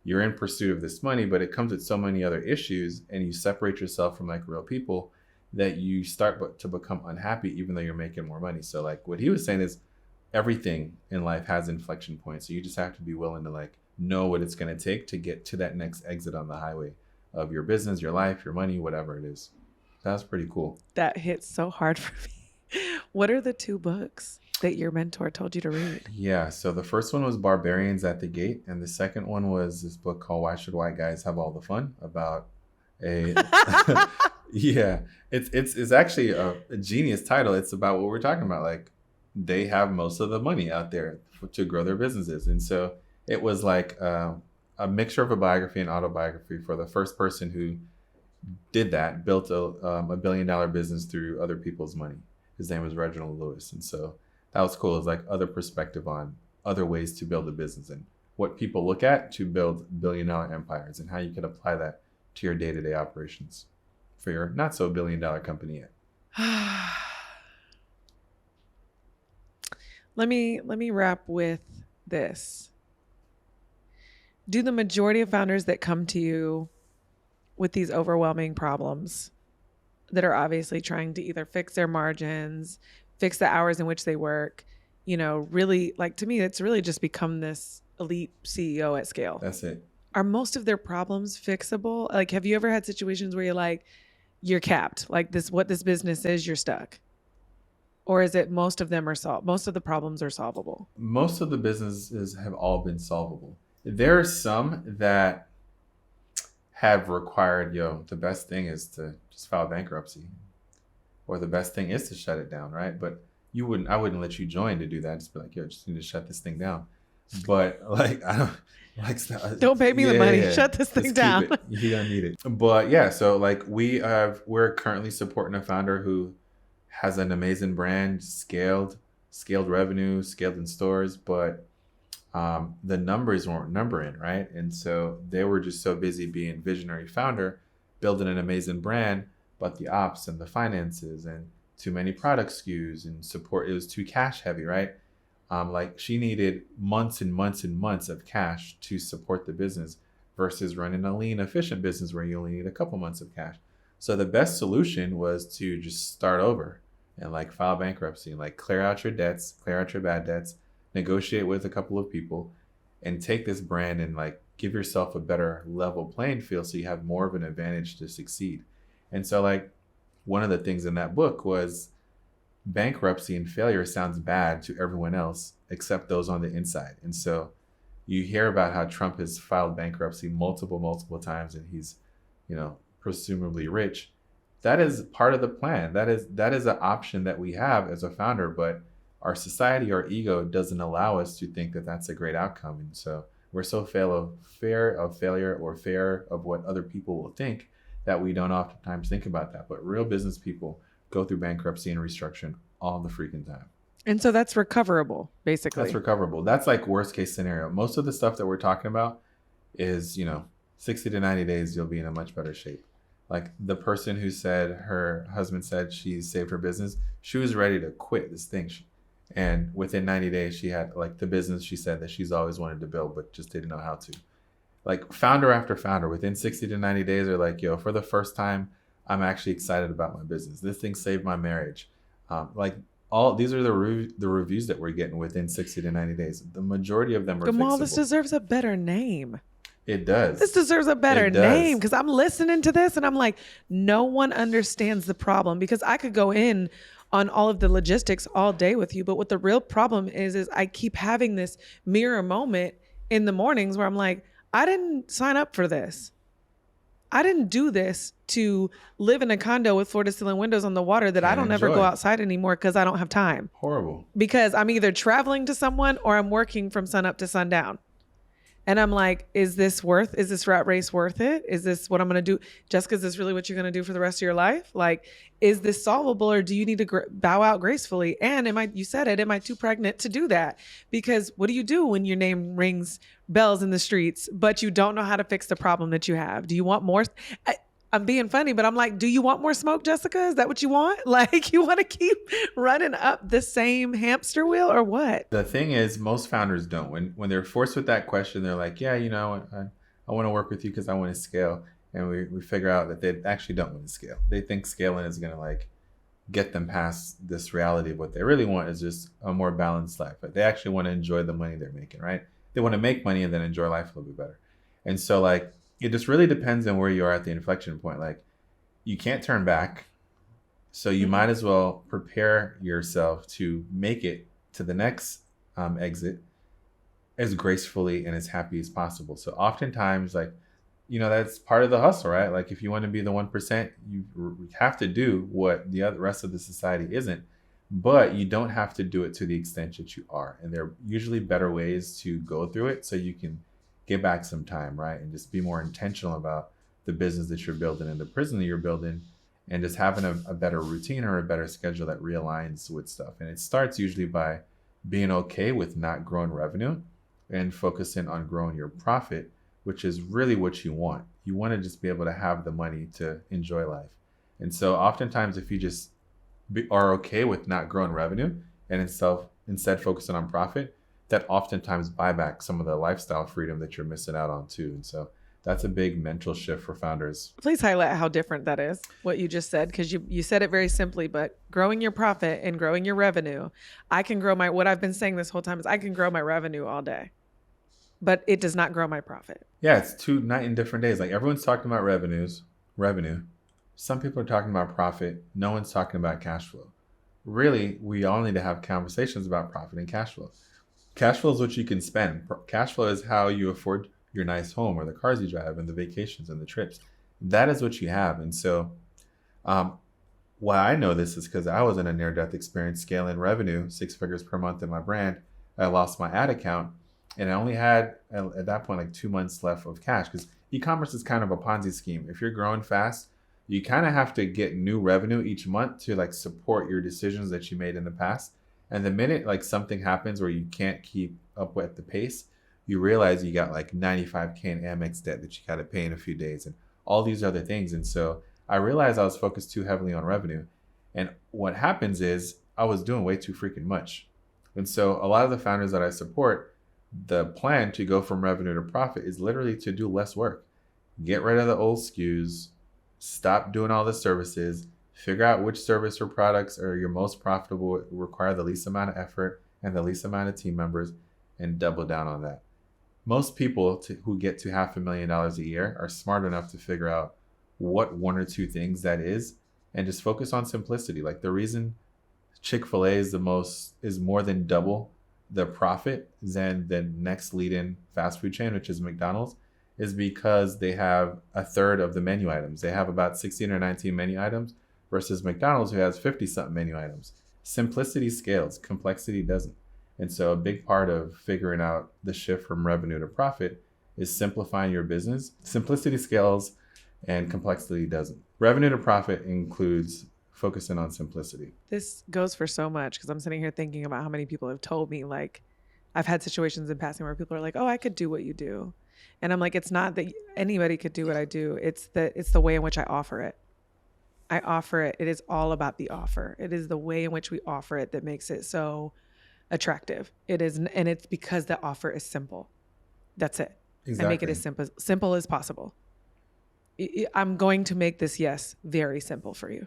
you're in pursuit of this money, but it comes with so many other issues and you separate yourself from like real people that you start to become unhappy even though you're making more money. So like what he was saying is everything in life has inflection points. So you just have to be willing to like know what it's going to take to get to that next exit on the highway of your business, your life, your money, whatever it is. That's pretty cool. That hits so hard for me. What are the 2 books that your mentor told you to read? Yeah. So the first one was Barbarians at the Gate. And the second one was this book called Why Should White Guys Have All the Fun? About yeah, it's actually a genius title. It's about what we're talking about. Like they have most of the money out there to grow their businesses. And so it was like a mixture of a biography and autobiography for the first person who did that, built a $1 billion business through other people's money. His name was Reginald Lewis. And so that was cool. It's like other perspective on other ways to build a business and what people look at to build billion-dollar empires and how you can apply that to your day-to-day operations for your not so billion-dollar company yet. Let me wrap with this. Do the majority of founders that come to you with these overwhelming problems that are obviously trying to either fix their margins, fix the hours in which they work, really, like to me, it's really just become this elite CEO at scale. That's it. are most of their problems fixable? Like, have you ever had situations where you're like, you're capped, like what this business is, you're stuck? Or is it most of them are most of the problems are solvable? Most of the businesses have all been solvable. There are some that have required, the best thing is to just file bankruptcy, or the best thing is to shut it down, right? But I wouldn't let you join to do that. Just be like, just need to shut this thing down. But like, I don't like, don't pay me the money. Yeah. Shut this thing Just down. keep it. You don't need it. But yeah, so like we're currently supporting a founder who has an amazing brand, scaled revenue, scaled in stores, but the numbers weren't numbering, right? And so they were just so busy being visionary founder, building an amazing brand, but the ops and the finances and too many product SKUs and support, it was too cash heavy, right? Like she needed months and months and months of cash to support the business versus running a lean, efficient business where you only need a couple months of cash. So the best solution was to just start over and like file bankruptcy and like clear out your debts, clear out your bad debts, negotiate with a couple of people, and take this brand and like give yourself a better level playing field so you have more of an advantage to succeed. And so like one of the things in that book was bankruptcy and failure sounds bad to everyone else except those on the inside. And so you hear about how Trump has filed bankruptcy multiple times and he's, presumably rich. That is part of the plan. That is an option that we have as a founder, but our society, our ego doesn't allow us to think that that's a great outcome. And so we're so fear of failure or fear of what other people will think that we don't oftentimes think about that. But real business people go through bankruptcy and restructuring all the freaking time. And so that's recoverable, basically. That's recoverable. That's like worst case scenario. Most of the stuff that we're talking about is, 60 to 90 days, you'll be in a much better shape. Like the person who said her husband said she saved her business, she was ready to quit this thing. And within 90 days, she had like the business she said that she's always wanted to build, but just didn't know how to. Like founder after founder, within 60 to 90 days are like, for the first time, I'm actually excited about my business. This thing saved my marriage. These are the reviews that we're getting within 60 to 90 days. The majority of them are Gamal, fixable. this deserves a better name. It does. This deserves a better name because I'm listening to this and I'm like, no one understands the problem, because I could go in on all of the logistics all day with you. But what the real problem is I keep having this mirror moment in the mornings where I'm like, I didn't sign up for this. I didn't do this to live in a condo with floor to ceiling windows on the water that I don't ever go outside anymore because I don't have time. Horrible. Because I'm either traveling to someone or I'm working from sun up to sundown. And I'm like, is this rat race worth it? Is this what I'm going to do? Jessica, is this really what you're going to do for the rest of your life? Like, is this solvable, or do you need to bow out gracefully? And am I too pregnant to do that? Because what do you do when your name rings bells in the streets, but you don't know how to fix the problem that you have? Do you want more? I'm being funny, but I'm like, do you want more smoke, Jessica? Is that what you want? Like, you want to keep running up the same hamster wheel or what? The thing is, most founders don't. When they're forced with that question, they're like, yeah, I want to work with you because I want to scale. And we figure out that they actually don't want to scale. They think scaling is going to like get them past this reality of what they really want is just a more balanced life. But they actually want to enjoy the money they're making, right? They want to make money and then enjoy life a little bit better. And so like, it just really depends on where you are at the inflection point. Like you can't turn back. So you might as well prepare yourself to make it to the next exit as gracefully and as happy as possible. So oftentimes like, that's part of the hustle, right? Like if you want to be the 1%, you have to do what the rest of the society isn't, but you don't have to do it to the extent that you are. And there are usually better ways to go through it so you can get back some time, right? And just be more intentional about the business that you're building and the prison that you're building, and just having a better routine or a better schedule that realigns with stuff. And it starts usually by being okay with not growing revenue and focusing on growing your profit, which is really what you want. You want to just be able to have the money to enjoy life. And so oftentimes if you just are okay with not growing revenue and instead focusing on profit, that oftentimes buy back some of the lifestyle freedom that you're missing out on too. And so that's a big mental shift for founders. Please highlight how different that is, what you just said, because you said it very simply, but growing your profit and growing your revenue, I can grow what I've been saying this whole time is I can grow my revenue all day. but it does not grow my profit. Yeah, it's two night and different days. Like everyone's talking about revenue. Some people are talking about profit. No one's talking about cash flow. Really, we all need to have conversations about profit and cash flow. Cash flow is what you can spend. Cash flow is how you afford your nice home or the cars you drive and the vacations and the trips. That is what you have. And so, um, why I know this is because I was in a near-death experience scaling revenue, 6 figures per month in my brand. I lost my ad account, and I only had at that point like 2 months left of cash because e-commerce is kind of a Ponzi scheme. If you're growing fast, you kind of have to get new revenue each month to like support your decisions that you made in the past. And the minute like something happens where you can't keep up with the pace, you realize you got like 95K in Amex debt that you got to pay in a few days and all these other things. And so I realized I was focused too heavily on revenue. And what happens is I was doing way too freaking much. And so a lot of the founders that I support, the plan to go from revenue to profit is literally to do less work. Get rid of the old SKUs, stop doing all the services, figure out which service or products are your most profitable, require the least amount of effort and the least amount of team members, and double down on that. Most people who get to $500,000 a year are smart enough to figure out what one or two things that is and just focus on simplicity. Like the reason Chick-fil-A is more than double the profit than the next lead-in fast food chain, which is McDonald's, is because they have a third of the menu items. They have about 16 or 19 menu items versus McDonald's, who has 50 something menu items. Simplicity scales, complexity doesn't. And so a big part of figuring out the shift from revenue to profit is simplifying your business. Simplicity scales and complexity doesn't. Revenue to profit includes focusing on simplicity. This goes for so much because I'm sitting here thinking about how many people have told me, like, I've had situations in passing where people are like, oh, I could do what you do. And I'm like, it's not that anybody could do what I do. It's the way in which I offer it. I offer it. It is all about the offer. It is the way in which we offer it that makes it so attractive. It is, and it's because the offer is simple. That's it. Exactly. I make it as simple as possible. I'm going to make this, yes, very simple for you.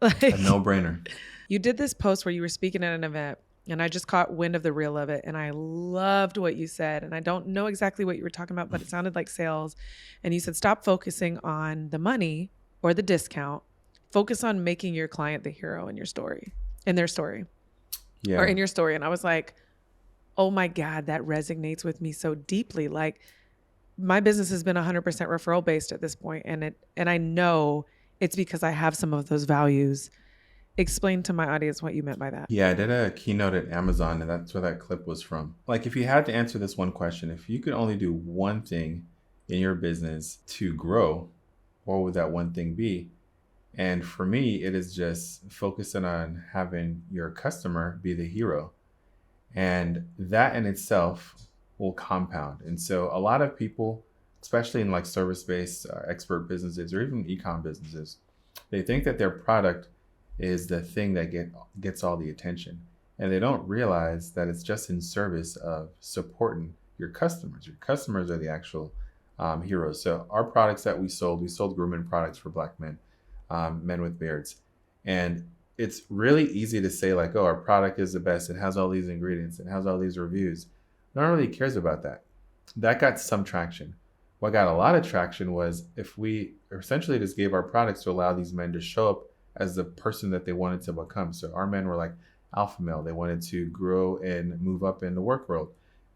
Like, a no-brainer. You did this post where you were speaking at an event, and I just caught wind of the reel of it, and I loved what you said. And I don't know exactly what you were talking about, but it sounded like sales. And you said, stop focusing on the money or the discount. Focus on making your client the hero in their story. Yeah. Or in your story. And I was like, oh my God, that resonates with me so deeply. Like, my business has been 100% referral based at this point, and I know it's because I have some of those values. Explain to my audience what you meant by that. Yeah, I did a keynote at Amazon, and that's where that clip was from. Like, if you had to answer this one question, if you could only do one thing in your business to grow, what would that one thing be? And for me, it is just focusing on having your customer be the hero. And that in itself will compound. And so a lot of people, especially in like service-based expert businesses or even e-com businesses, they think that their product is the thing that gets all the attention. And they don't realize that it's just in service of supporting your customers. Your customers are the actual heroes. So our products that we sold grooming products for Black men, men with beards. And it's really easy to say like, oh, our product is the best. It has all these ingredients. It has all these reviews. No one really cares about that. That got some traction. What got a lot of traction was if we essentially just gave our products to allow these men to show up as the person that they wanted to become. So our men were like alpha male. They wanted to grow and move up in the work world.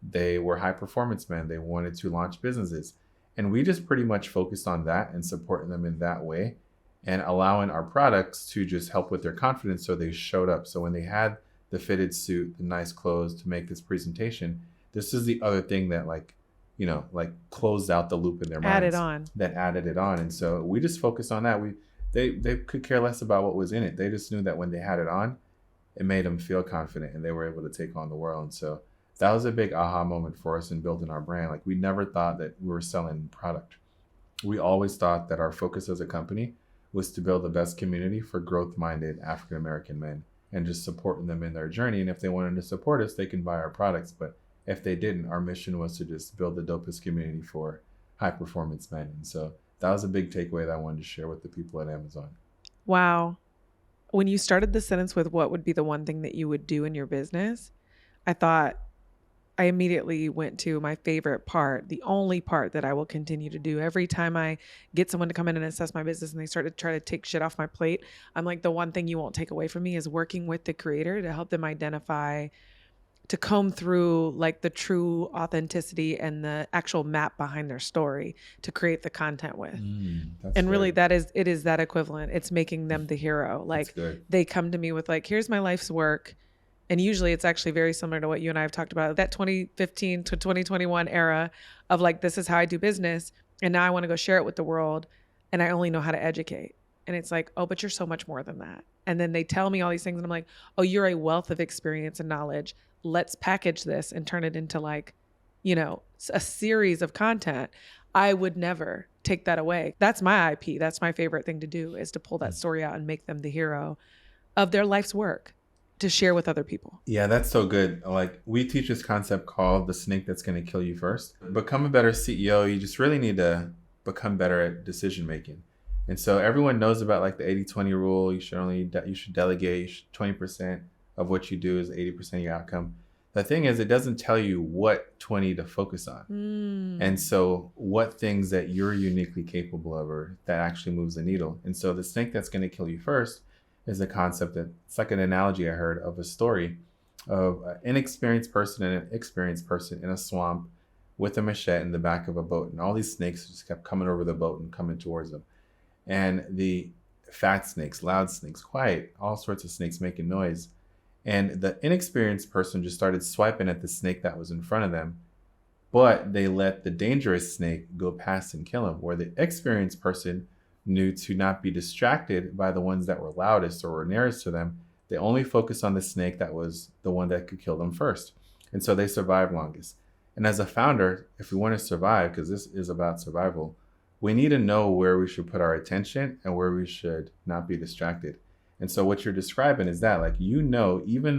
They were high performance men. They wanted to launch businesses. And we just pretty much focused on that and supporting them in that way and allowing our products to just help with their confidence so they showed up. So when they had the fitted suit, the nice clothes to make this presentation, this is the other thing that like closed out the loop in their minds. Added it on. And so we just focused on that. They could care less about what was in it. They just knew that when they had it on, it made them feel confident and they were able to take on the world. And so that was a big aha moment for us in building our brand. Like, we never thought that we were selling product. We always thought that our focus as a company was to build the best community for growth-minded African-American men and just supporting them in their journey. And if they wanted to support us, they can buy our products. But if they didn't, our mission was to just build the dopest community for high-performance men. And so that was a big takeaway that I wanted to share with the people at Amazon. Wow. When you started the sentence with what would be the one thing that you would do in your business, I thought I immediately went to my favorite part, the only part that I will continue to do. Every time I get someone to come in and assess my business and they start to try to take shit off my plate, I'm like, the one thing you won't take away from me is working with the creator to help them identify, to comb through like the true authenticity and the actual map behind their story to create the content with. That's And really good. it is that equivalent. It's making them the hero. That's Like good. they come to me with like, here's my life's work. And usually it's actually very similar to what you and I have talked about, that 2015 to 2021 era of like, this is how I do business. And now I want to go share it with the world. And I only know how to educate. And it's like, oh, but you're so much more than that. And then they tell me all these things. And I'm like, oh, you're a wealth of experience and knowledge. Let's package this and turn it into like, a series of content. I would never take that away. That's my IP. That's my favorite thing to do, is to pull that story out and make them the hero of their life's work to share with other people. Yeah, that's so good. Like, we teach this concept called the snake that's going to kill you first. Become a better CEO, you just really need to become better at decision making. And so everyone knows about like the 80-20 rule. You should delegate. 20% of what you do is 80% of your outcome. The thing is, it doesn't tell you what 20 to focus on. And so what things that you're uniquely capable of or that actually moves the needle. And so the snake that's going to kill you first is a concept that, it's like an analogy I heard of a story of an inexperienced person and an experienced person in a swamp with a machete in the back of a boat. And all these snakes just kept coming over the boat and coming towards them. And the fat snakes, loud snakes, quiet, all sorts of snakes making noise. And the inexperienced person just started swiping at the snake that was in front of them, but they let the dangerous snake go past and kill him, where the experienced person knew to not be distracted by the ones that were loudest or were nearest to them. They only focused on the snake that was the one that could kill them first. And so they survived longest. And as a founder, if we want to survive, because this is about survival, we need to know where we should put our attention and where we should not be distracted. And so what you're describing is that, like, even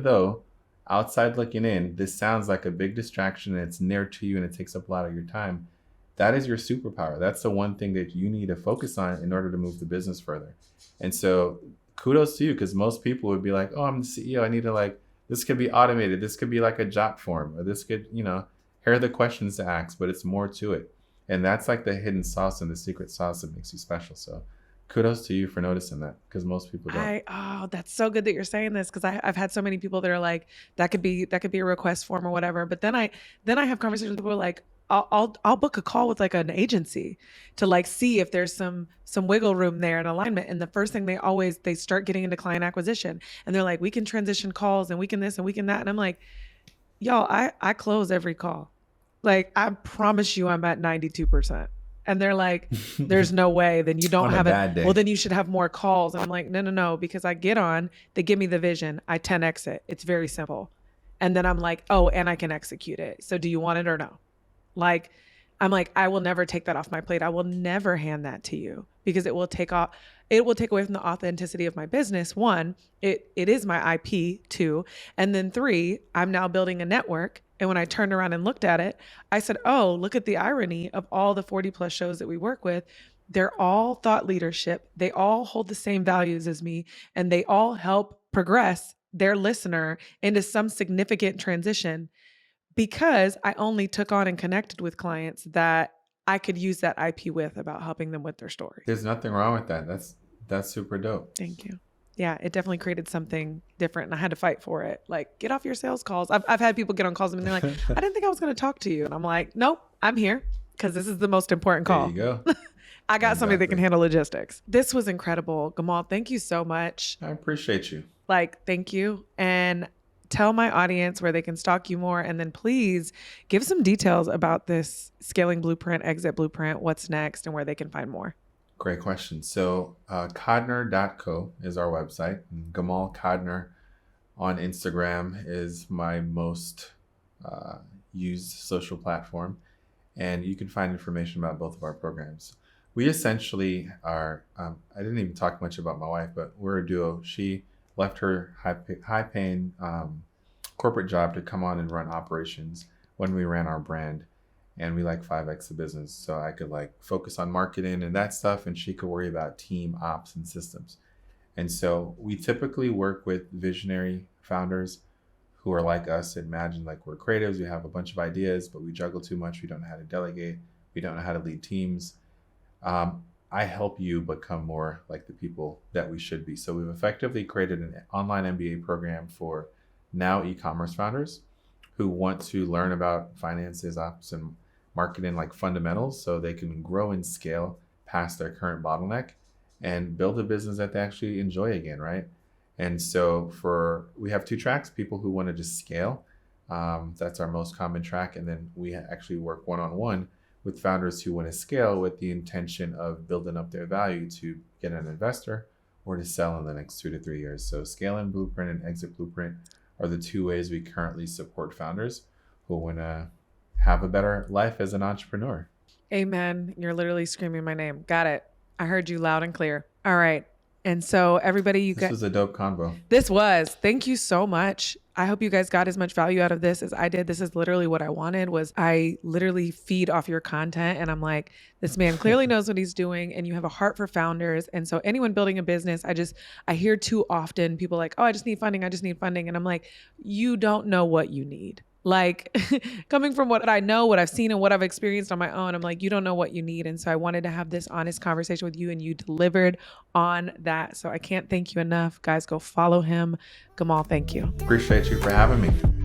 though outside looking in, this sounds like a big distraction and it's near to you and it takes up a lot of your time, that is your superpower. That's the one thing that you need to focus on in order to move the business further. And so kudos to you, because most people would be like, oh, I'm the CEO. I need to, like, this could be automated. This could be like a job form, or this could, here are the questions to ask, but it's more to it. And that's like the hidden sauce and the secret sauce that makes you special. So kudos to you for noticing that, because most people don't. That's so good that you're saying this, because I've had so many people that are like, that could be a request form or whatever. But then I have conversations with people like, I'll book a call with like an agency to like see if there's some wiggle room there in alignment. And the first thing they start getting into client acquisition, and they're like, we can transition calls and we can this and we can that. And I'm like, y'all, I close every call. Like, I promise you I'm at 92%. And they're like, there's no way. Then you don't On a have bad it. day. Well, then you should have more calls. And I'm like, no, because I get on, they give me the vision. I 10X it. It's very simple. And then I'm like, oh, and I can execute it. So do you want it or no? Like, I'm like, I will never take that off my plate. I will never hand that to you, because it will take away from the authenticity of my business. One, it is my IP. Two, and then three, I'm now building a network. And when I turned around and looked at it, I said, oh, look at the irony of all the 40 plus shows that we work with. They're all thought leadership. They all hold the same values as me, and they all help progress their listener into some significant transition, because I only took on and connected with clients that I could use that IP with, about helping them with their story. There's nothing wrong with that. That's super dope. Thank you. Yeah, it definitely created something different, and I had to fight for it. Like, get off your sales calls. I've had people get on calls and they're like, I didn't think I was going to talk to you. And I'm like, nope, I'm here because this is the most important call. There you go. I got somebody that can Exactly. handle logistics. This was incredible. Gamal, thank you so much. I appreciate you. Like, thank you. And tell my audience where they can stalk you more. And then please give some details about this scaling blueprint, exit blueprint, what's next, and where they can find more. Great question. So Codner.co is our website. And Gamal Codnor on Instagram is my most used social platform. And you can find information about both of our programs. We essentially are, I didn't even talk much about my wife, but we're a duo. She left her high-paying corporate job to come on and run operations when we ran our brand. And we like 5X the business. So I could like focus on marketing and that stuff, and she could worry about team ops and systems. And so we typically work with visionary founders who are like us. Imagine like we're creatives, we have a bunch of ideas, but we juggle too much. We don't know how to delegate. We don't know how to lead teams. I help you become more like the people that we should be. So we've effectively created an online MBA program for now e-commerce founders who want to learn about finances, ops, and marketing like fundamentals so they can grow and scale past their current bottleneck and build a business that they actually enjoy again, right? And so we have two tracks: people who want to just scale. That's our most common track. And then we actually work one-on-one with founders who want to scale with the intention of building up their value to get an investor or to sell in the next 2 to 3 years. So Scale and Blueprint and Exit Blueprint are the two ways we currently support founders who want to have a better life as an entrepreneur. Amen. You're literally screaming my name. Got it. I heard you loud and clear. All right. And so everybody, This was a dope convo. This was. Thank you so much. I hope you guys got as much value out of this as I did. This is literally what I wanted. I literally feed off your content, and I'm like, this man clearly knows what he's doing, and you have a heart for founders. And so anyone building a business, I hear too often people like, oh, I just need funding. And I'm like, you don't know what you need. Like coming from what I know, what I've seen, and what I've experienced on my own, I'm like, you don't know what you need. And so I wanted to have this honest conversation with you, and you delivered on that. So I can't thank you enough. Guys, go follow him. Gamal, thank you. Appreciate you for having me.